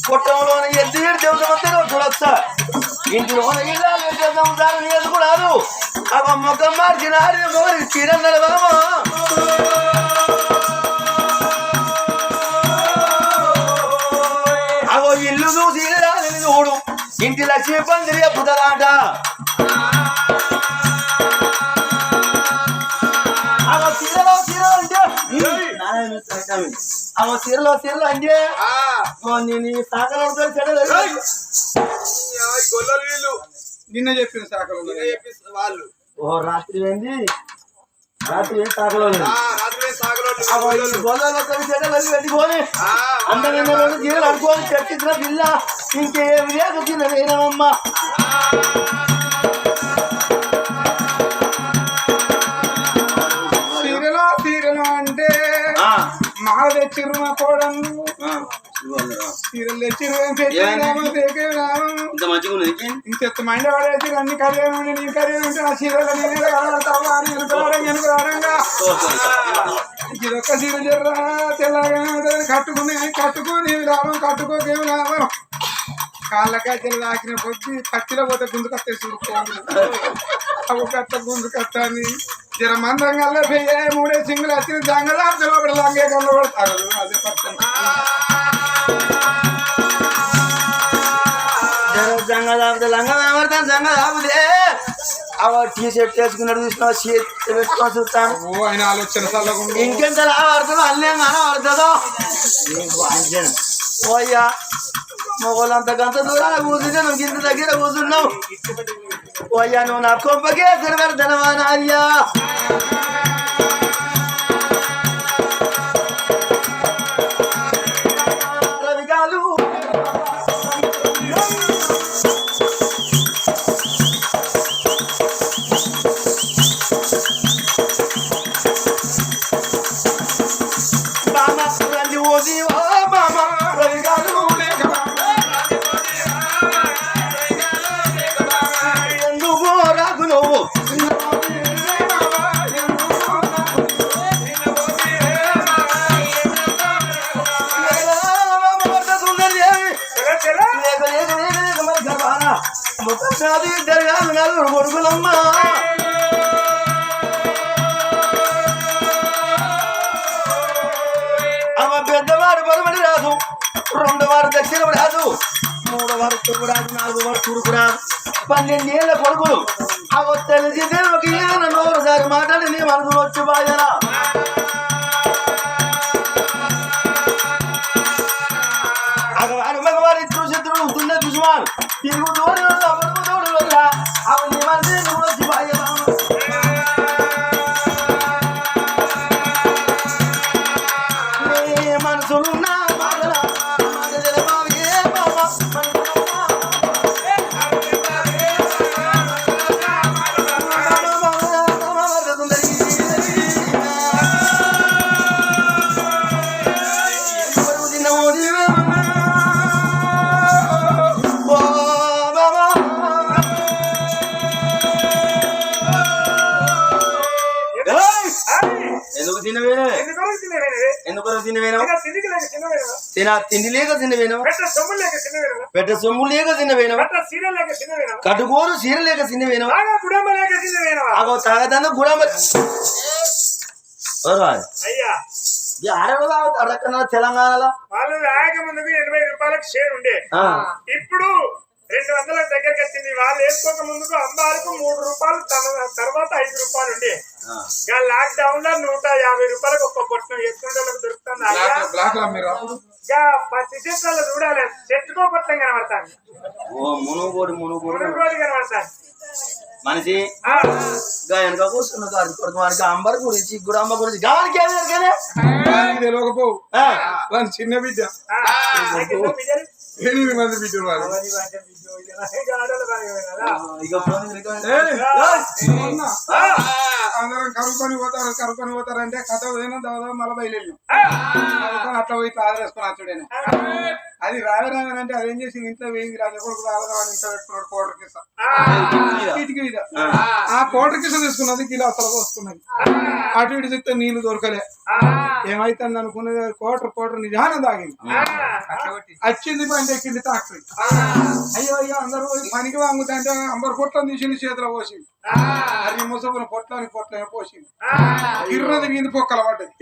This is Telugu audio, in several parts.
కొట్టంలోన ఎద్దు దేవతమంతా చూడొచ్చా ఇంటిలోన ఇల్లాలు సంసారం చేసుకున్నాను అవ ముఖం మార్చిన చీరన్నర బామా అవో ఇల్లు చూసి రాలని చూడు ఇంటి లక్ష్మి పందిరి పుదలాట అవో చీరలో అంటే నేను సాకలు నిన్న చెప్పిన శాఖలు వాళ్ళు రాత్రి ఏంది రాత్రి ఏం సాకలో పెట్టుకొని అందమైన చీరలు అనుకోని చర్చించిన పిల్ల ఇంకేమి లేదు చిన్న నేనమ్మా అంటే మాల తెచ్చిరు మా కోడలు చీరలు తెచ్చిరు ఇంత మైండ్ పడేసి అన్ని కళ్యాణం ఉండి నీ కళ్యాణం ఉంటే ఆ చీరలు నేనే కలగడతావా అని వెనుకరాడంగా ఇదొక్క చీర జర్రా తెల్లగా కట్టుకుని లాభం కట్టుకోకేమి లాభం కాళ్ళకాయలు లాకిన కొద్ది పచ్చిలో పోతే గుంజు కట్టే చూడుకోండి అవు కట్ట గుంజు కట్ట అని జర మందంగా పెయ్య మూడే సింగులు వచ్చిన జంగలాంగే కళ్ళు పడతారు అదే పచ్చని టీ షర్ట్ వేసుకున్నాడు చూసిన పెట్టుకొని చూస్తాను ఆయన ఆలోచన ఇంకెంత లాభడుతుందో అల్లే మనం పడుతుందో ఓయ్యా మొగోళ్ళంత గంత దూరాన కూర్చుంటే నువ్వు ఇంత దగ్గర కూర్చున్నావు ఓయ్యా నువ్వు నా కొంపకే తిరగడతానవా నాయ్యా రవిగాలు కొడుకులమ్మా అమ్మ పెద్దవాడు బలమడి రాదు రెండోవాడు దక్షిణ రాదు మూడోవాడు తొమ్మిది రాదు నాలుగోవాడు తూర్పు రాదు 12 ఏళ్ళ కొడుకులు అవ తెలిసి ఒక ఈయన నోరుసారి మాట్లాడి నీ మనసు వచ్చి బాయనా అగవాడు మగవాడు ఇద్దరు శత్రువులు ఉంటుందే దుష్మాన్ తిరుగు తోడు తోడు వల్ల అవి నీ మనసు నువ్వు వచ్చి బాయనా మనసులున్నా తిండి లేక తిన్నవేను పెట్ట సొమ్ము లేక తిన్నవేను కట్టుకోరు చీర లేక తిన్నవేను అగో తాగదాను గుడామ అడక్కన తెలంగాణలో వాళ్ళు రాకముందుకు 80 రూపాయలకు షేర్ ఉండే ఇప్పుడు 200 దగ్గరికి వచ్చింది వాళ్ళు వేసుకోక ముందుకు అమ్మాలకు 3 రూపాయలు తర్వాత 5 రూపాయలు ఉండే లాక్ డౌన్ లో 150 రూపాయలకు ఒక్క పొట్టం వేసుకుంటే దొరుకుతుంది పత్తి చెట్లలో చూడాలి చెట్టుకో పొట్టం కనబడతాను మునుగోడు కనబడతాను మనిషి వెనక కూర్చున్న వానికి అంబర్ గురించి గుడమ్మ గురించి గానికి తెలియకపో చిన్న బిడ్డ 8 మంది బిడ్డలు అందరం కరుకొని పోతారంటే కథ పోయినా దాదాపు మళ్ళీ బయలుదేరినాం అట్లా పోయి ఆదరేసుకుని అచ్చుడేనే అది రావేరామనంటే అదేం చేసి ఇంట్లో వేయింది రాజా కొడుకు రావదామని ఇంట్లో పెట్టుకున్నాడు కోటర్ కిస ఇటుకి మీద ఆ కోటర్ కిస తీసుకున్నది కిలో అసలు పోసుకున్నది అటు ఇటు చెప్తే నీళ్లు దొరకలే ఏమైతుంది అనుకున్నది కోటర్ నిజానం తాగింది అట్లా వచ్చింది బండి ఎక్కింది ట్రాక్టర్. అయ్యో అయ్యో అందరూ పనికి వాంగుతుంటే అంబరు పొట్లను తీసింది చేతిలో పోసింది. అది ముసపున పొట్లని పోసింది. ఇర్ర తిరిగింది పొక్కల పడ్డది.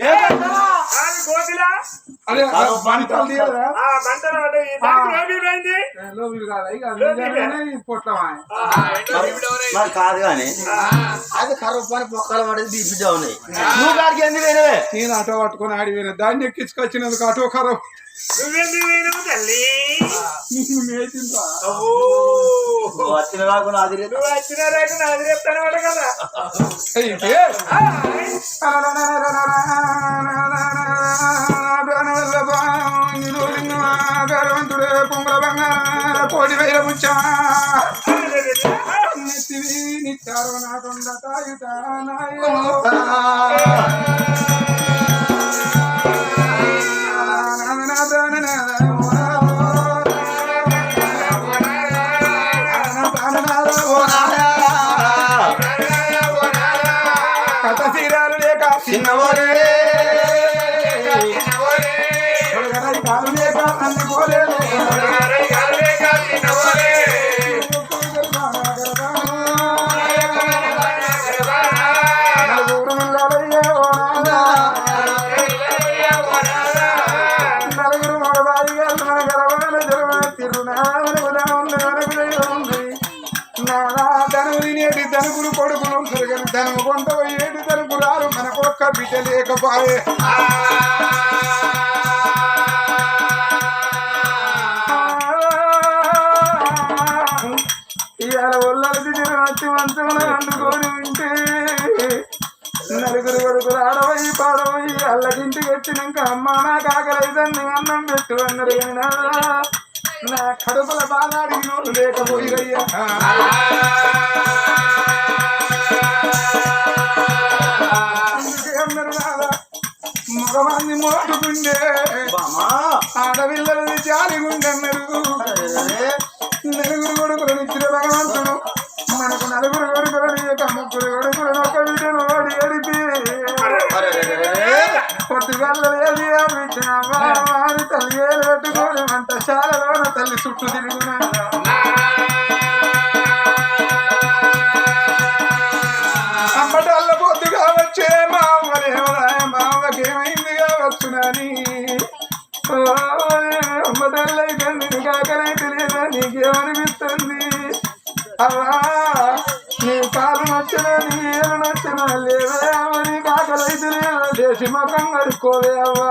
అదే బంటలు తీయదా లోబీలు కాదా పొట్లమా మరి కాదు కానీ అది కరువు పని పొక్కలు పడేది బీపీ డౌన్ అయ్యి నువ్వు కాడికి ఎన్ని వేరే నేను ఆటో పట్టుకొని ఆడిపోయినా దాన్ని ఎక్కించుకొచ్చినందుకు ఆటో ఖరాబ్ వచ్చిన రాకుండా అది కదా భగవంతుడే పొంగల బంగార కోటి వేల ముచ్చా నిత్యారో నాటుండ కథ తీరాలు లేక చిన్నవారే కాలు లేక అన్ని పోలేదు నలుగురు మగవారిగా గర్వాల జరవ నానా ధనము తినేటి ధనుకులు కొడుకులు సరిగని ధనము కొంట పోయేటి ధనుకు రారు మనకొక్క బిడ్డ లేకపోయే ఇవాళ ఒళ్ళకి తిరిగి వచ్చి మంచంలో వండుకొని ఉంటే నలుగురు కొడుకులు ఆడవయి పాడవయి అల్లకింటికి వచ్చినాక అమ్మ నాకు ఆకలైదని అన్నం పెట్టు అన్నారు కానీ నా కడుపుల బాగా అడిగినోళ్ళు లేకపోయిరయ్యా అందుకే అన్నారు రాదా మగవాన్ని మోటుకుండే ఆడపిల్లలని జాలిగుండే అన్నారు నలుగురు కొడుకులను ఇచ్చిన భగవంతుడు మనకు నలుగురు కొడుకులని ముగ్గురు కొడుకులను ఒక వీటిని ఓడి అడిగి పొద్దుగల్ల ఏది వారి తల్లి ఏలు పెట్టుకోని వంటశాలలోన తల్లి చుట్టూ తిరుగునా అమ్మటల్ల పొద్దుగా వచ్చే మామకేమైంది కావచ్చునని అమ్మ తల్లైతే నేను కాకనైతే లేదా నీకేమనిపిస్తుంది అవ్వా నీ కాలు నచ్చినా నీ ఏలు నచ్చినా లేదా నీ కాకలైతే లేదా దేశి మొఖం కడుక్కోలే అవ్వా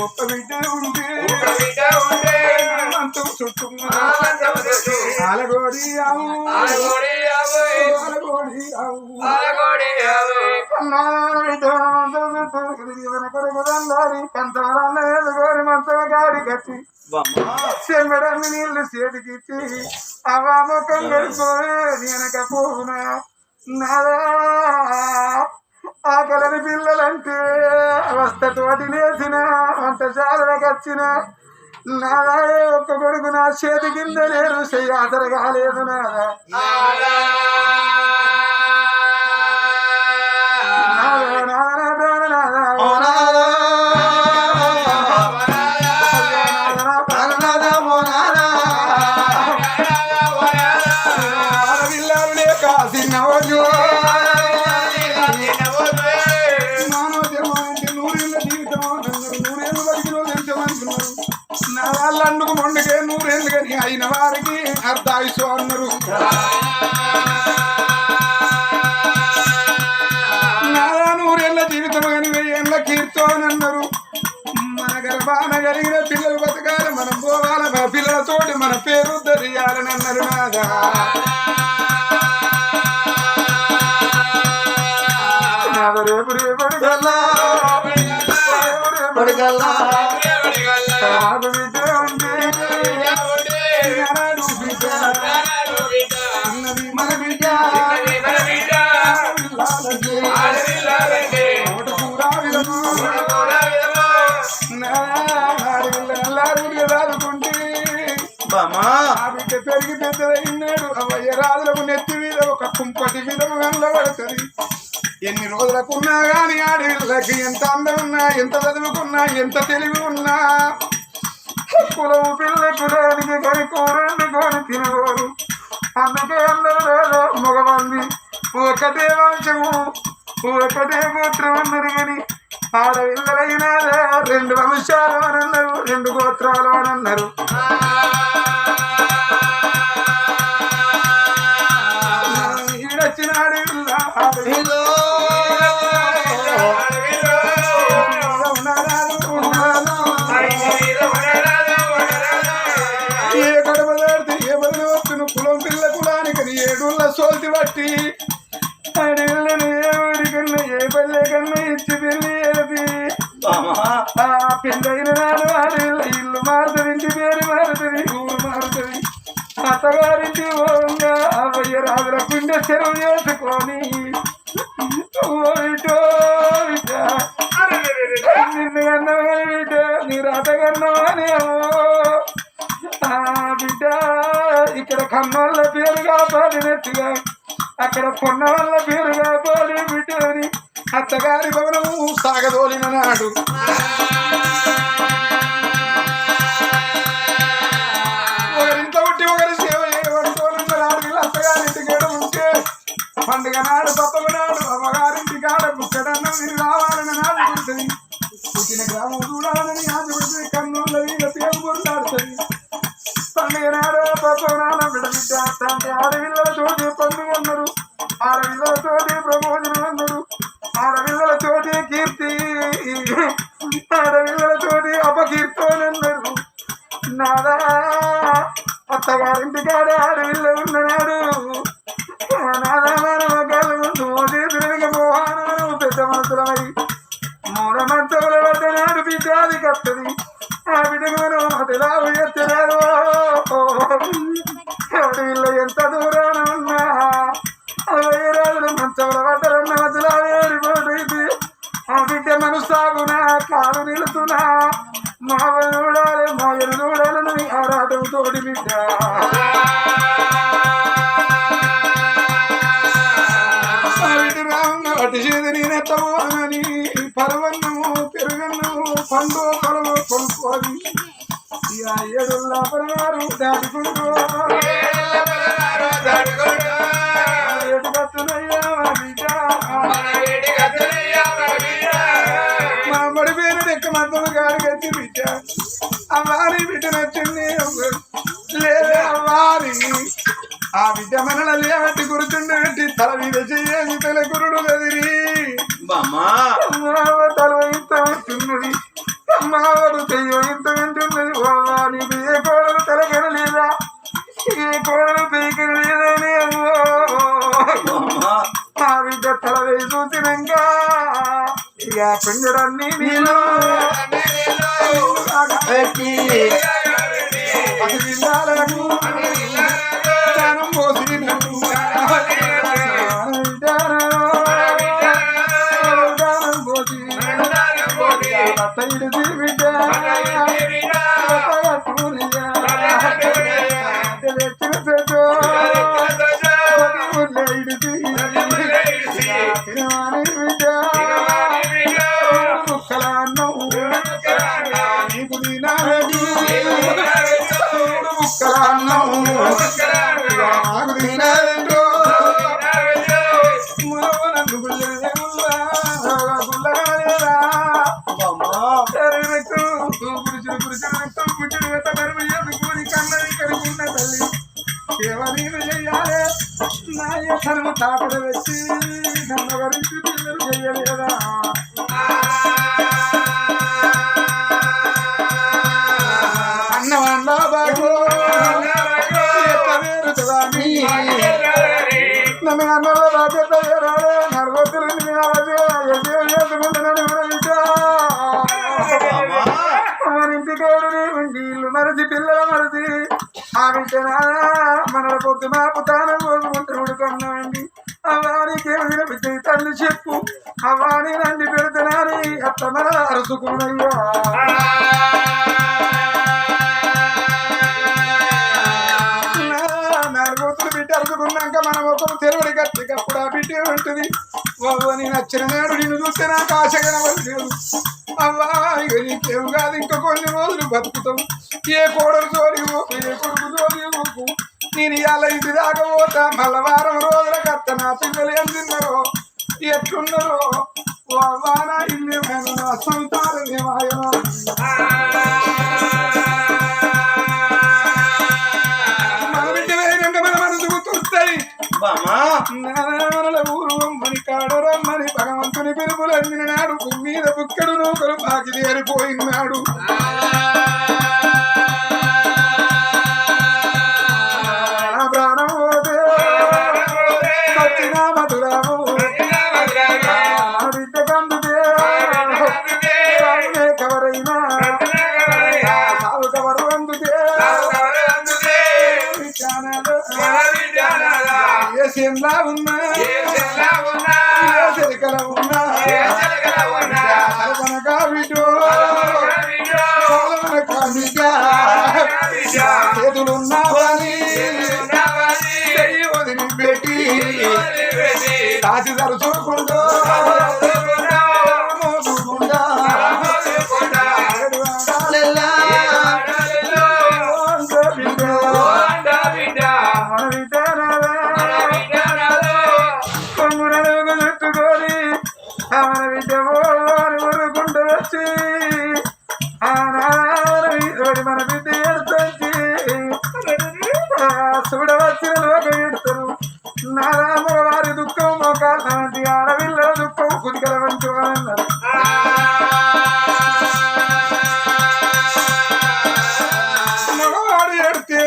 ఒక్క బిడ్డ ఉంటే మంచం చుట్టూ ఆలగోడి ఆవు గాడి కట్టి చెమ్మడాన్ని నీళ్లు చేతికిచ్చి అవా ముఖం గడిపోయే వెనక పోనా నాదా ఆకలని పిల్లలంటే అవస్థతోటి లేచిన వంటశాలకు వచ్చిన నాదా ఒక్క కొడుకు నా చేతి కింద లేరు చెయ్యి ఆసర కాలేదు నాదా నా వాళ్ళ అందుకు మొండకే 100 ఏళ్ళు కానీ అయిన వారికి అర్ధాయుసు అన్నారు నాదా 100 ఏళ్ళ జీవితం కానీ 1000 ఏళ్ళ కీర్తోనన్నారు మన గర్భాన కలిగిన పిల్లలు బతకాలి మనం పోవాలి మన పిల్లలతోటి మన పేరు తెలియాలని అన్నారు నాదా రేపు రేపటి కల్లా మన బిడ్డ బిడ్డ పెరిగి పెద్దదైనాడు అవయ్య రాజులకు నెత్తి మీద ఒక కుంపటి విధము గండ్ల పడుతుంది ఎన్ని రోజులకున్నా గాని ఆడపిల్లకి ఎంత అందం ఉన్నా ఎంత చదువుకున్నా ఎంత తెలివి ఉన్నా కులము పిల్ల కులానికి కొని కూరండి కొని తినగోరు అందుకే అందరూ మగమంది ఒకటే వంశము ఒకటే గోత్రం అన్నారు కానీ ఆడపిల్లలైనా 2 వంశాలు అని అన్నారు 2 గోత్రాలు అని అన్నారు ఈడొచ్చిన ఆడపిల్ల ఏ గడప దాడితే ఏ బదులు వస్తున్న కులం పిల్ల కులానికి 7 సోల్తి బట్టి ఆడపిల్లని ఏ ఊరికన్నా ఏ పల్లె కన్నా ఇచ్చి పెళ్ళి ఆ పెళ్ళైన నాడు ఆడపిల్ల ఇల్లు మారుతుంది ఇంటి పేరు మారుతుంది ఊరు మారుతుంది అత్తగారింటి ఓంగా అవ్వయ్య రాజుల పిండి చెరువు చేసుకొని నిన్ను కన్నవా బిడ్డ నీ రాత కన్నవాని బిడ్డ ఇక్కడ కన్నోళ్ళ పేరు కాపాడినట్టుగా అక్కడ కొన్న వాళ్ళ పేరు కాపాడి బిడ్డని అత్తగారి భవనము సాగదోలిన నాడు ఒకరింత పుట్టి ఒకరి సేవ చేయబడుతోన్నారు ఆడపిల్ల అత్తగారింటికి ఉంటే పండుగ నాడు పప్పగ నాడు అమ్మగారింటి కాడ బుక్కడన్నం మీరు రావాలని నాడు పుడుతుంది పుట్టిన గ్రామం చూడాలని ఆశపడుతుంది కన్నుల మీద పేరు కొట్లాడుతుంది పండుగ నాడు పప్పగ నాడు బిడ్డ అంటే ఆడపిల్లలతోటి పండుగ అన్నారు ఆడపిల్లలతోటి ప్రమోజనం అన్నారు ఆడపిల్లలతోటి కీర్తి ఆడపిల్లలతోటి అపకీర్తనన్నారు నాదా అత్తగారింటి కాడ ఆడపిల్ల ఉన్ననాడు నాదా మనం కాళ్ళ ముందు మోసేతులకి మోహానం పెద్ద మనసులమై మూఢమంతముల పడ్డనాడు బిడ్డ అది కత్తది ఆ బిడ్డకు మనం అతిలా ఉయర్చలేదు ఆడపిల్ల ఎంత దూరాన ఉన్నా 60 రోజులు మంచముల పడ్డరన్న మధ్యలో ఏడిపోతుంది ఆ బిడ్డ మనసాగునా కాలు నిలుతున్నా మావ చూడాలి మాయను చూడాలని ఆరాటం తోడి బిడ్డ అటు చేతి నేనెత్తమోనని పరవన్నము పెరుగన్నము పండు పొలము కొనుక్కోని 7 పరవారు దాటుకుంటూ మా అమ్మడి పేరు లెక్క మద్దలు గాడికి బిడ్డ అమ్మారి బిడ్డ నచ్చింది లేదే అమ్మారి ఆ బిడ్డ మనల్ని లేవట్టి గుర్తుండబెట్టి తల మీద చెయ్యి తల గురుడు కదిరి తల ఇంత ఉంటున్నది అమ్మవారు చెయ్యో ఇంత వింటున్నది నీకు ఏ కోడలు తలకన లేదా ఏ కోడలు పీకన లేదని ఆ బిడ్డ తల వేసి చూసినాక ఇక పిండడాన్ని నేను అది విన్నాలను జ్ఞానం పోసి పోసి బిడ్డ తాపడ వచ్చి కన్నగరించి పిల్లలు చెయ్యలేదా అన్నవన్న బాగు నన్ను అన్నల బాధ్యత నరగొత్తులు మరింటికోడు ఉండి ఇల్లు మరచి పిల్లల మరచి ఆ బిడ్డ మన పొద్దు మాపు తానం కోసుకుంటే ఉడుకున్నాండి అవ్వానికి ఏమిన బిడ్డ తల్లి చెప్పు అవ్వాని నండి పెడుతున్నాని అత్త మన అరుసుకున్నయ్యా నలుగుతులు బిడ్డ అరుసుకున్నాక మనం ఒకరు తెరువుడి కట్టికప్పుడు ఆ బిడ్డ ఉంటుంది బాబు నేను నచ్చిన నాడు నిన్ను చూస్తే నాకు ఆశ కనబడలేదు. అవ్వా ఇక నీకేం కాదు, ఇంకా కొన్ని రోజులు బతుకుతాం. ఏ కోడలు జోలికి పోకు, ఏ కొడుకు జోలికి పోకు. నేను ఇవాళ ఇంటి దాకా పోతా, మళ్ళా వారం రోజుల కత్త. నా పిల్లలు ఏం తిన్నారో ఎట్లున్నారో అవ్వా, నా ఇల్లేమైనా నా సంతానం ఏమాయనో. మన బిడ్డ వేయక మన మనసుకు తొస్తాయి. ఊరు మని కాడరమ్మని భగవంతుని పిలుపులు అందిన నాడు మీద బుక్కడు నూకలు బాకి చేరిపోయినాడు. ప్రాణం పోతే సచ్చినా మధురాము బిడ్డ కందుకే కవరైనా సాగు కవరు అందుకే ఏ సెన్లా ఉన్నా చెలికల ఉన్నా కనకా బిడ్డో చేతులున్నా వదిలిపెట్టి దాచి తరచుకుంటూ చుట్టుకొని మన బిడ్డ ఊరుకుంటూ వచ్చి మన బిడ్డ ఎడుతొచ్చి చూడవచ్చిన లోక ఎడతారు. నారామర వారి దుఃఖం మోకాళ్ళ వంటి ఆడవిల్ల దుఃఖం కుదికల వంటి అన్నారు. మగవాడు ఎడితే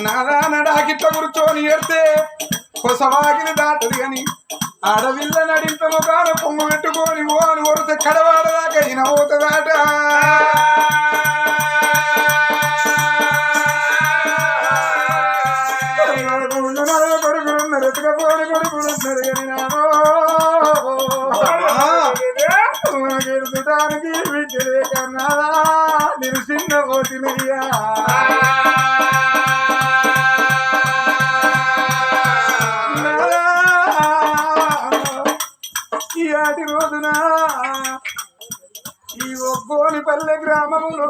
నాదా నడాకిట్ల కూర్చొని ఎడితే కొసవాగిని దాటది అని ఆడవిల్ల నడింత మొగాన పొంగు పెట్టుకొని ఓని ఒరితే కడవాడదాకా ఇనబోతుందాట. కొడుకులున్నారు ఎత్తుకపోని కొడుకులున్నారు కానీ మనకెడుతానికి విద్యలే కన్నా నేను చిన్న పోతినయ్యా. ఈనాటి రోజున ఈ ఒక్కోని పల్లె గ్రామంలో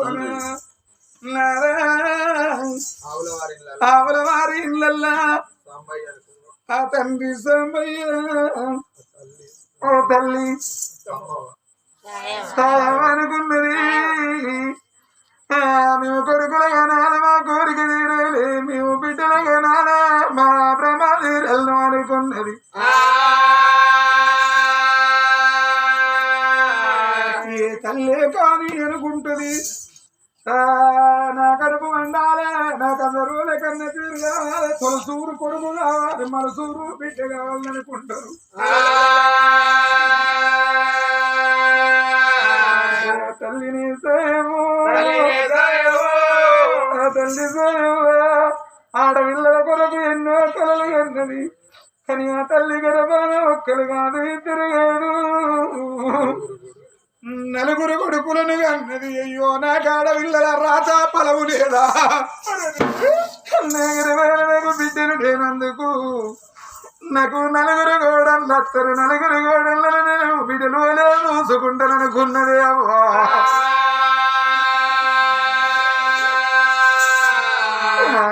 ఆవుల వారి ఇళ్ళల్లా ఆ తండ్రి సంబయ్య ఓ తల్లి అనుకున్నది. మేము కొడుకులుగా నాన్న మా కోరిక తీరలే, మేము బిడ్డలుగా నాన్న మా ప్రమాద తీరలను అనుకున్నది. ఏ తల్లే కానీ అనుకుంటుంది నా కడుపు వండాలే, నాకు అందరూ కన్న తీరు కావాలి, తొలసూరు కొడుకు కావాలి, మనసూరు బిడ్డ కావాలని అనుకుంటారు. తల్లిని సేవో తల్లి సేవో ఆడపిల్లల కొరకు ఎన్నో కలలు కన్నది. కానీ ఆ తల్లి గర్భాన ఒక్కరు కాదు ఇద్దరు కాదు నలుగురు కొడుకులను అన్నది. అయ్యో నా ఆడపిల్లల రాజా పలవు లేదా, నాకు బిడ్డలు లేనందుకు నాకు నలుగురు గోడలు వస్తారు, నలుగురు గోడలను నేను బిడ్డలు చూసుకుంటాననుకున్నది. అవ్వా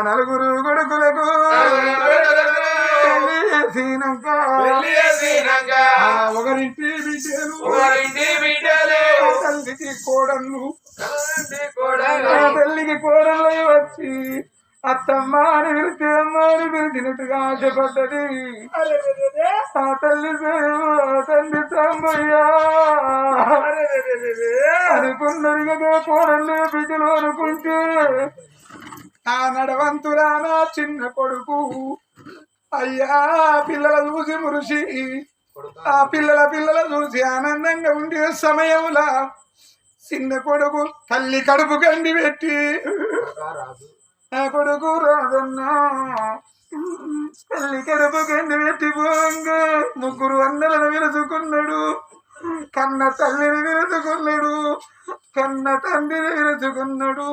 నలుగురు కొడుకులకు ఒకరింటి బిడ్డలు తల్లికి కోడళ్ళు తల్లికి కోడళ్ళు వచ్చి అత్తమ్మ అని పిలిచి అమ్మ అని పిలిచినట్టుగా ఆశపడ్డది. ఆ తల్లి తండ్రి సాంబయ్యా అనుకున్నదిగా కోడళ్ళు బిడ్డలు అనుకుంటే ఆ నడవంతురానా చిన్న కొడుకు అయ్యా పిల్లల చూసి మురిసి ఆ పిల్లల చూసి ఆనందంగా ఉండే సమయంలో చిన్న కొడుకు తల్లి కడుపు కండి పెట్టి ఆ కొడుకు రాదన్నా తల్లి కడుపు కండి పెట్టి పోంగా ముగ్గురు అన్నలను విరుచుకున్నాడు, కన్న తల్లిని విరుచుకున్నాడు. కన్న తండ్రిని విరుచుకున్నాడు.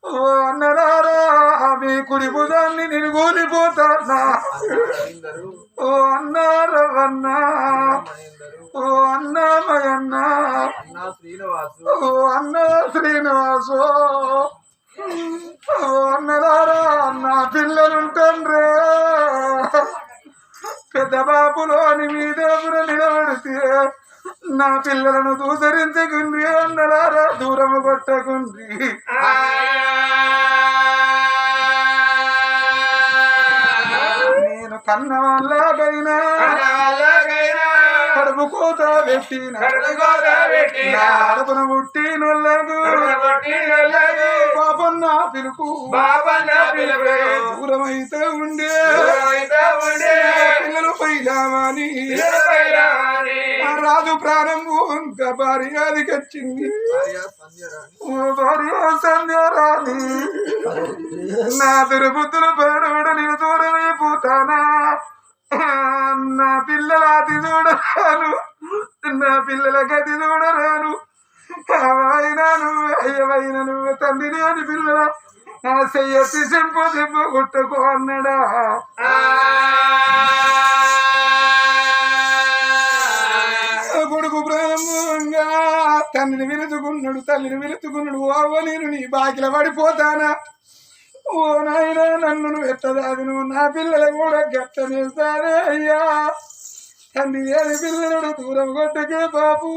ఓ అన్నరారా మీ కుడి భుజాన్ని నేను కూలిపోతానా. ఓ అన్నారవన్నా, ఓ అన్నమయన్న, ఓ అన్న శ్రీనివాసు, ఓ అన్నరారా నా పిల్లలుంటాన్రే. పెద్ద బాబులోని మీ దేవుడు నిలబడితే నా పిల్లలను దూసరించకుండ్రి అన్నలారా, దూరము కొట్టకుండ్రి. నేను కన్న వాళ్ళకైనా కడుపు కోత పెట్టిన కడుపున పుట్టినోళ్ళకు పాపన్న పిలుపు దూరమైతే ఉండే పిల్లలు పైలామని రాజు ప్రారంభం ఇంకా భార్యాదికి వచ్చింది. భార్య సంధ్యారాణి నా దుర్బుద్ధులు పరుడు నేను దూరమైపోతానా. నా పిల్లల అతి చూడరాను, నా పిల్లల గతి చూడరాను. అయినా నువ్వు అయ్యవైనా నువ్వు తండ్రిని అని పిల్లల నా చెయ్యెత్తి చెంపు చెంపు కొట్టుకో అన్నాడా. కొడుకు ప్రారంభంగా తండ్రిని విలుచుకున్నాడు, తల్లిని విలుచుకున్నాడు. ఓ నేను నీ బాకిల పడిపోతానా. ఓ నాయన నన్ను నువ్వు ఎత్తదాది, నువ్వు నా పిల్లలు కూడా గట్టనేస్తానే అయ్యా. తండ్రి ఏది పిల్లలు దూరం కొట్టకే బాబు.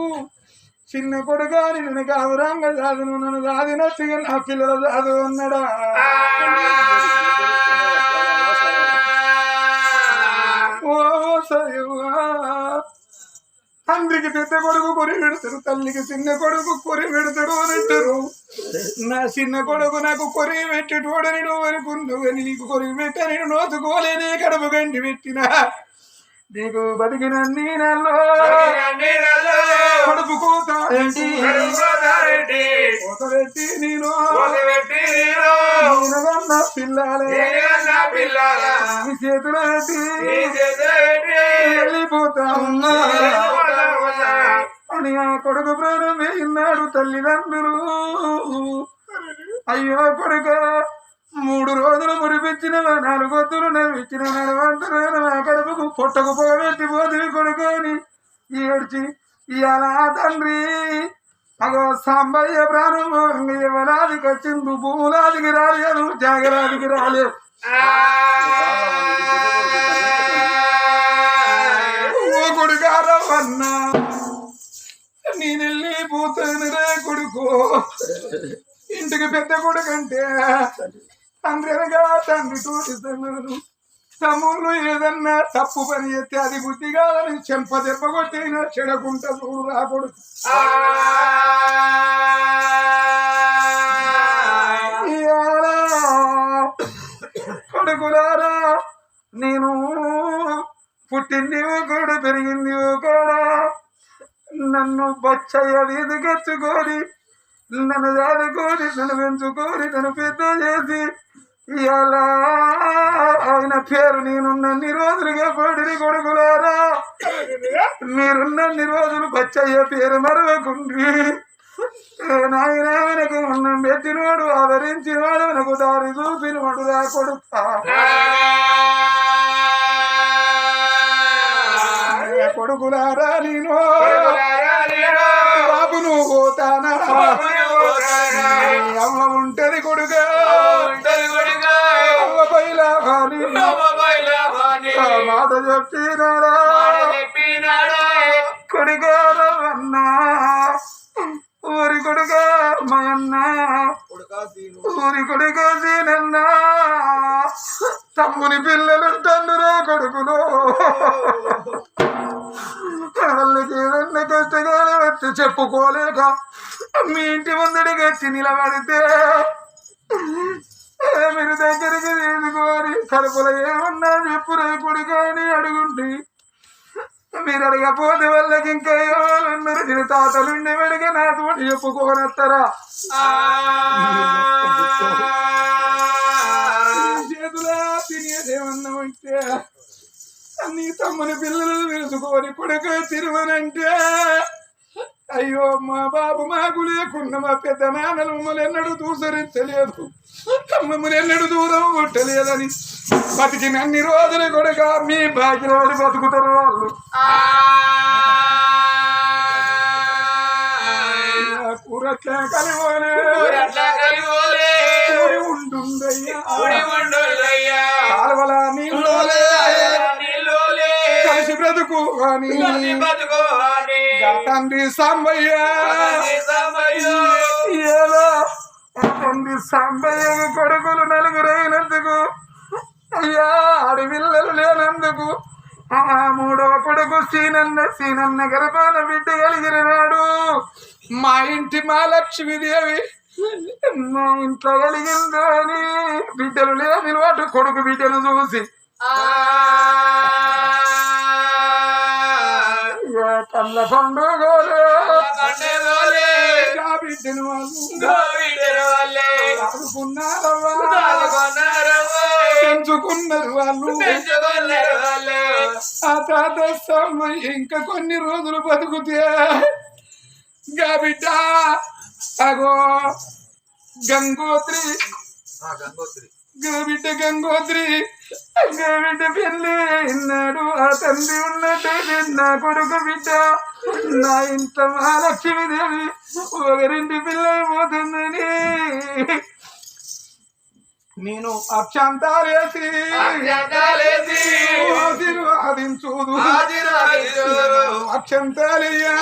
చిన్న కొడుగా నిన్ను కావురంగా చదువు, నన్ను చదివినట్టుగా నా పిల్లలు చదువు అన్నాడా. ఓ సరివా తండ్రికి పెద్ద కొడుకు కొరి పెడతారు, తల్లికి చిన్న కొడుకు కొరి పెడతాడు అని అంటారు. నా చిన్న కొడుకు నాకు కొరి పెట్టేటోడని నువ్వు అనుకున్నావు, నీకు కొరి పెట్ట నేను నోచుకోలేనే కడుపు గండి పెట్టినా. నీకు బతికిన నీళ్ళలో కడుపు కోత పెట్టి నేను పిల్లలే చేతులు పెట్టి వెళ్ళిపోతా ఉన్నా అని ఆ కొడుకు ప్రారంభిన్నాడు. తల్లిదండ్రులు అయ్యో కొడుక 3 రోజులు మురిపించిన 4 వద్దులు నడిపించిన నడవంతరాను ఆ కడుపుకు పొట్టకు పోగబెట్టి పోతుంది కొడుకొని ఏడ్చి ఇవాళ తండ్రి అగో సాంబయ్య ప్రారంభం ఎవరాదికి వచ్చింది. భూములాదికి రాలేదు, జాగరాదికి రాలేదు. ఓ కొడుకారవన్నా నేను వెళ్ళిపోతాను రే కొడుకు. ఇంటికి పెద్ద కొడుకంటే తండ్రి అనగా తండ్రి తోటిస్తున్నాను. తమ్ముళ్ళు ఏదన్నా తప్పు పని చేస్తే అది బుద్ధి కాదని చెంప దెబ్బ కొట్టైనా చెడకుంటా చూడు రా కొడుకు. కొడుకులారా నేను పుట్టింది కూడా పెరిగింది కూడా నన్ను బచ్చయ్య ఎదుగెచ్చుకొని నన్ను చదువుకొని నన్ను పెంచుకొని నన్ను పెద్ద చేసి ఇలా ఆయన పేరు నేనున్నన్ని రోజులుగా పడిని కొడుకులారా. మీరున్నన్ని రోజులు బచ్చయ్య పేరు మరవకుండ్రి. నాయన వెనక అన్నం పెట్టినవాడు, ఆదరించినవాడు, నాకు దారి చూపినవాడు రా కొడుకా. కొడుకులారా నేను బాబు నువ్వు పోతానా. అమ్మ ఉంటది కొడుగా అమ్మ పైలా మాట చెప్పినాడా కొడుగారవన్నా. ఊరి కొడుగా మయన్న ఊరి కొడుగా సీనన్నా. తమ్ముని పిల్లలు తండ్రురా కొడుకులు వాళ్ళకి ఏదన్నా కష్టగానే వచ్చి చెప్పుకోలేక మీ ఇంటి ముందడికి వచ్చి నిలబడితే మీరు దగ్గరికి తీసుకొని కడుపులో ఏమన్నా చెప్పురా కొడుకు అని అడుగుండి మీరు అడగపోతే వాళ్ళకి ఇంకా ఏమన్నారు. నేను తాతలుండి వెడిగా నాతో చెప్పుకోనస్తారా. చేతులా తినేదేమన్నామంటే నీ తమ్ముని పిల్లలు తెలుసుకొని కొడుకు తిరువనంటే అయ్యో మా బాబు మాకు లేకున్న మా పెద్ద నాన్నలు మమ్మల్ని ఎన్నడూ దూసరించలేదు, మమ్మల్ని ఎన్నడూ దూరం కొట్టలేదని బతికిన అన్ని రోజులు కూడా మీ భాగ్యవాడి బతుకుతారు వాళ్ళు. కూరట్లే కలివోలే ఉండుందయ్యా కాలువల నీళ్ళు కలిసి బ్రతుకు తండ్రి సాంబయ్య తండ్రి సాంబయ్య కొడుకులు నలుగురైనందుకు అయ్యా ఆడపిల్లలు లేనందుకు మూడవ కొడుకు సీనన్న గర్భాన బిడ్డ కలిగినాడు. మా ఇంటి మా లక్ష్మీదేవి మా ఇంట్లో కలిగిందో అని బిడ్డలు లేని వాటి కొడుకు బిడ్డను చూసి కళ్ళ పండుగోలే బిడ్డను పెంచుకున్నారు వాళ్ళు. ఆ తాత ఇంకా కొన్ని రోజులు బతుకుతే గా బిడ్డ అగో గంగోత్రి బిడ్డ గంగోత్రి బిడ్డ పెళ్ళి అన్నాడు. ఆ తండ్రి ఉన్నట్టు నా కొడుకు బిడ్డ నా ఇంత మహాలక్ష్మీదేవి ఒకరింటి పిల్ల అయిపోతుందని నేను అక్షంతాలేసి ఆశీర్వాదించుదు అక్షంతాలయ్యా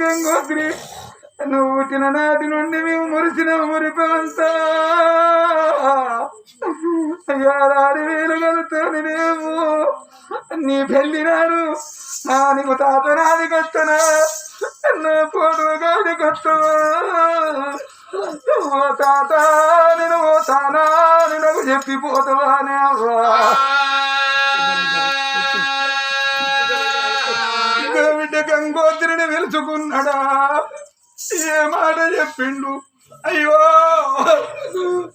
గంగోత్రి నువ్వు పుట్టిన నాటి నుండి మేము మురిసిన మురిపంతా ఏడాది వేలు కలుతాను మేము నీ పెళ్లి నాడు నీకు తాత నాది కొట్టనా నా పోటు గాడి కొట్టవా ఓ తాత నేను పోతానా నాకు చెప్పిపోతావానే బిడ్డ గంగోత్రిని వెలుచుకున్నాడా ఏ మాట చెప్పిండు. అయ్యో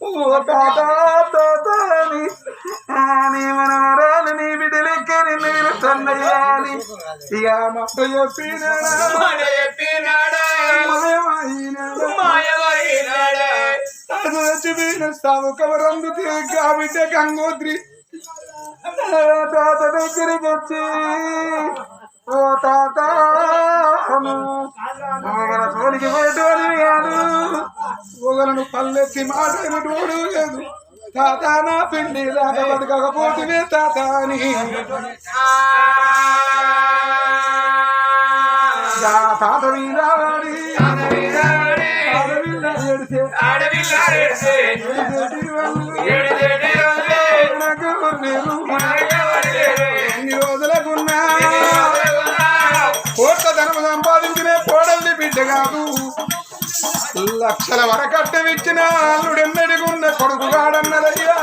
ఓ తాత తాతని నీ మనవరాలు నీ బిడ్డ లెక్క నిన్ను వెలుస్తున్నాయా అని ఇక మాట చెప్పినాడా చచ్చిపోయిన సాగు కవరందు కా బిడ్డ గంగోత్రి తాత దగ్గరికి వచ్చి ఓ తాత తోలికి పోయేటోడు కాదు, ఒకలను పల్లెత్తి మాట్లాడినోడు లేదు. తాత నా పిండి దాట బతకకపోతే తాత అని తాత మీద వాడి ఎన్ని రోజులకున్నా కోట్ల ధనము సంపాదించిన కోడల్ని బిడ్డ కాదు, లక్షల వరకట్టమిచ్చిన అల్లుడెన్నడిగున్న కొడుకు కాడన్నదయ్యా.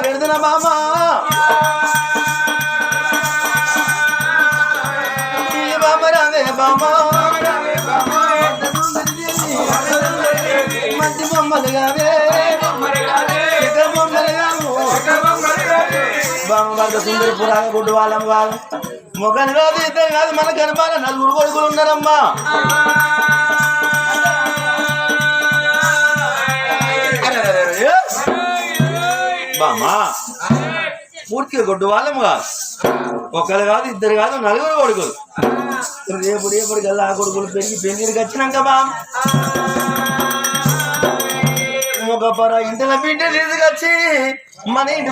పెడుతున్నా బామా బామా మంచి బొమ్మలు కావే బామ్మగారు సుందరి పురాణ గుడ్డు వాళ్ళం కాదు, మొగని కాదు ఇద్దరు కాదు, మన గర్భాల నలుగురు కొడుకులు ఉన్నారమ్మా. బామా పూర్తిగా గొడ్డు వాళ్ళము కాదు, ఒకరు కాదు, ఇద్దరు కాదు, నలుగురు కొడుకులు. రేపటికల్లా ఆ కొడుకులు పెళ్లికి వచ్చినాక బా ఒక ఇంటిలో బిడ్డ తీసుకొచ్చి మన ఇంటి